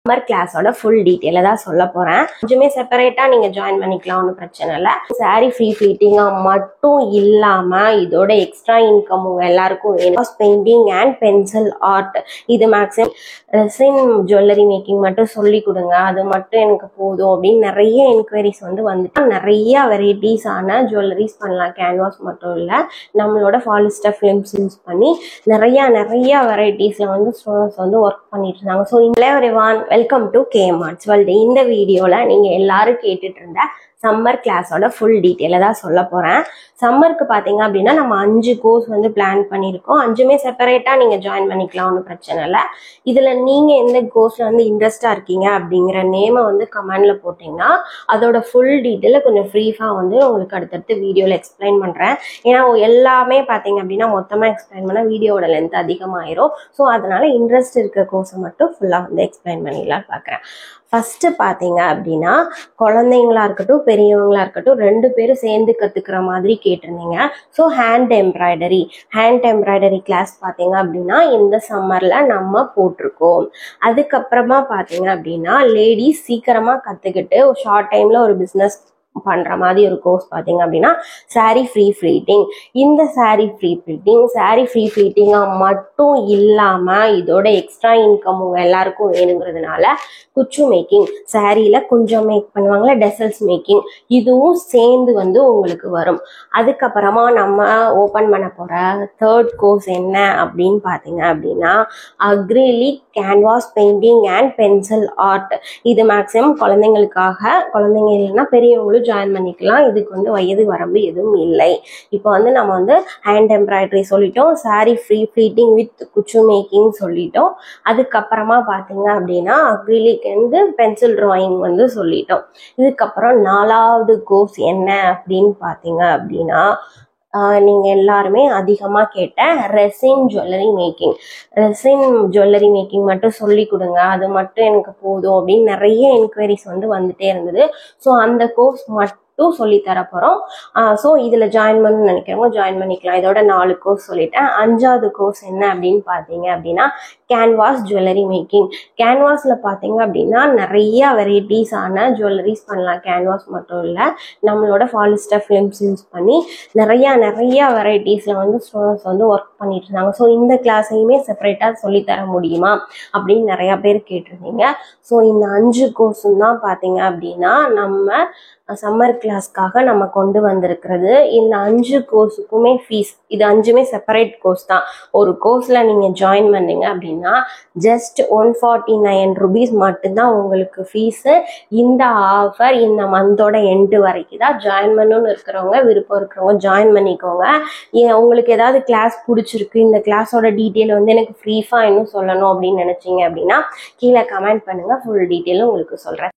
Summer கிளாஸோட full டீட்டெயில தான் சொல்ல போறேன். கொஞ்சமே செப்பரேட்டா நீங்க ஜாயின் பண்ணிக்கலாம், ஒன்றும் பிரச்சனை இல்லை. சாரி ஃப்ரீ ஃபிட்டிங்கா மட்டும் இல்லாம இதோட எக்ஸ்ட்ரா இன்கம் உங்க எல்லாருக்கும் வேணும். பெயிண்டிங் அண்ட் பென்சில் ஆர்ட், இது மேக்ஸிமம் ரெசின் ஜுவல்லரி மேக்கிங் மட்டும் சொல்லி கொடுங்க, அது மட்டும் எனக்கு போதும் அப்படின்னு நிறைய என்கொயரிஸ் வந்துட்டு நிறைய வெரைட்டிஸ் ஆன ஜுவல்லரிஸ் பண்ணலாம். கேன்வாஸ் மட்டும் இல்லை, நம்மளோட பாலிஸ்டர் ஃபிலிம்ஸ் யூஸ் பண்ணி நிறைய வெரைட்டிஸ்ல ஸ்டூடெண்ட்ஸ் ஒர்க் பண்ணிட்டு இருந்தாங்க. So welcome to KM Arts World. இந்த வீடியோல நீங்க எல்லாரும் கேட்டுட்டு இருந்த சம்மர் கிளாஸோட ஃபுல் டீட்டெயில தான் சொல்ல போறேன். சம்மருக்கு பாத்தீங்க அப்படின்னா நம்ம 5 கோர்ஸ் பிளான் பண்ணியிருக்கோம். 5மே செப்பரேட்டா நீங்க ஜாயின் பண்ணிக்கலாம், ஒன்றும் பிரச்சனை இல்லை. இதுல நீங்க எந்த கோர்ஸ்ல இன்ட்ரெஸ்டா இருக்கீங்க அப்படிங்கிற நேமை கமெண்ட்ல போட்டீங்கன்னா அதோட ஃபுல் டீட்டெயில கொஞ்சம் ஃப்ரீஃபா உங்களுக்கு அடுத்தடுத்து வீடியோல எக்ஸ்பிளைன் பண்றேன். ஏன்னா எல்லாமே பாத்தீங்க அப்படின்னா மொத்தமா எக்ஸ்பிளைன் பண்ணா வீடியோட லென்த் அதிகமாயிரும். ஸோ அதனால இன்ட்ரெஸ்ட் இருக்க கோர்ஸை மட்டும் ஃபுல்லா எக்ஸ்பிளைன் பண்ணிடலாம் பாக்குறேன். ஃபர்ஸ்ட் பாத்தீங்க அப்படின்னா குழந்தைங்களா இருக்கட்டும் பெரியவங்களா இருக்கட்டும் 2 பேரும் சேர்ந்து கத்துக்கிற மாதிரி கேட்டிருந்தீங்க. ஸோ ஹேண்ட் எம்ப்ராய்டரி கிளாஸ் பாத்தீங்க அப்படின்னா இந்த சம்மர்ல நம்ம போட்டிருக்கோம். அதுக்கப்புறமா பாத்தீங்க அப்படின்னா லேடிஸ் சீக்கிரமா கத்துக்கிட்டு ஒரு ஷார்ட் டைம்ல ஒரு பிசினஸ் பண்ற மாதிரி ஒரு கோர்ஸ் பாத்தீங்க அப்படின்னா சாரி ஃப்ரீ ஃபிட்டிங். இந்த சாரி ஃப்ரீ ஃபிட்டிங்கா மட்டும் இல்லாம இதோட எக்ஸ்ட்ரா இன்கம் உங்க எல்லாருக்கும் வேணுங்கிறதுனால குச்சு மேக்கிங், சாரியில கொஞ்சம் மேக் பண்ணுவாங்களா, டெசல்ஸ் மேக்கிங், இதுவும் சேர்ந்து உங்களுக்கு வரும். அதுக்கப்புறமா நம்ம ஓபன் பண்ண போற 3rd கோர்ஸ் என்ன அப்படின்னு பாத்தீங்க அப்படின்னா acrylic canvas painting and pencil art. இது மேக்ஸிமம் குழந்தைங்களுக்காக, குழந்தைங்க இல்லைன்னா பெரியவங்களும் ஜாயின் பண்ணிக்கலாம். இதுக்கு வயது வரம்பு எதுவும் இல்லை. இப்போ நம்ம ஹேண்ட் எம்ப்ராய்டரி சொல்லிட்டோம், சாரி ஃப்ரீ ஃபிட்டிங் வித் குச்சு மேக்கிங் சொல்லிட்டோம். அதுக்கப்புறமா பாத்தீங்க அப்படின்னா அக்ரிலிக் அண்ட் பென்சில் டிராயிங் சொல்லிட்டோம். இதுக்கப்புறம் 4வது கோர்ஸ் என்ன அப்படின்னு பாத்தீங்க அப்படின்னா நீங்க எல்லாருமே அதிகமா கேட்ட ரெசின் ஜுவல்லரி மேக்கிங் மட்டும் சொல்லி கொடுங்க, அது மட்டும் எனக்கு போதும் அப்படின்னு நிறைய என்கொயரிஸ் வந்துட்டே இருந்தது. ஸோ அந்த கோர்ஸ் மட்டும் சொல்லி தர போறோம். ஸோ இதுல ஜாயின் பண்ணணும்னு நினைக்கிறவங்க ஜாயின் பண்ணிக்கலாம். இதோட 4 கோர்ஸ் சொல்லிட்டேன். 5வது கோர்ஸ் என்ன அப்படின்னு பாத்தீங்க அப்படின்னா கேன்வாஸ் ஜுவல்லரி மேக்கிங். கேன்வாஸ்ல பாத்தீங்க அப்படின்னா நிறைய வெரைட்டிஸ் ஆன ஜுவல்லரிஸ் பண்ணலாம். கேன்வாஸ் மட்டும் இல்லை, நம்மளோட பாலிஸ்டர் ஃபிலிம்ஸ் யூஸ் பண்ணி நிறைய வெரைட்டிஸ்ல ஸ்டூடெண்ட்ஸ் ஒர்க் பண்ணிட்டு இருந்தாங்க. ஸோ இந்த கிளாஸையுமே செப்பரேட்டா சொல்லி தர முடியுமா அப்படின்னு நிறைய பேர் கேட்டிருந்தீங்க. ஸோ இந்த 5 கோர்ஸும் தான் பாத்தீங்க அப்படின்னா நம்ம சம்மர் கிளாஸ்க்காக நம்ம கொண்டு வந்திருக்கிறது. இந்த 5 கோர்ஸுக்குமே ஃபீஸ், இது 5மே செப்பரேட் கோர்ஸ் தான். ஒரு கோர்ஸ்ல நீங்க ஜாயின் பண்ணீங்க அப்படின்னா ஜஸ்ட் 149 rupees மட்டும்தான் உங்களுக்கு ஃபீஸ். இந்த ஆஃபர் இந்த மந்தோட எண்டு வரைக்கும் தான். ஜாயின் பண்ணணும்னு இருக்கிறவங்க, விருப்பம் இருக்கிறவங்க ஜாயின் பண்ணிக்கோங்க. உங்களுக்கு ஏதாவது கிளாஸ் பிடிச்சிருக்கு, இந்த கிளாஸோட டீட்டெயில் எனக்கு ஃப்ரீஃபா இன்னும் சொல்லணும் அப்படின்னு நினைச்சீங்க அப்படின்னா கீழே கமெண்ட் பண்ணுங்க, ஃபுல் டீட்டெயிலும் உங்களுக்கு சொல்றேன்.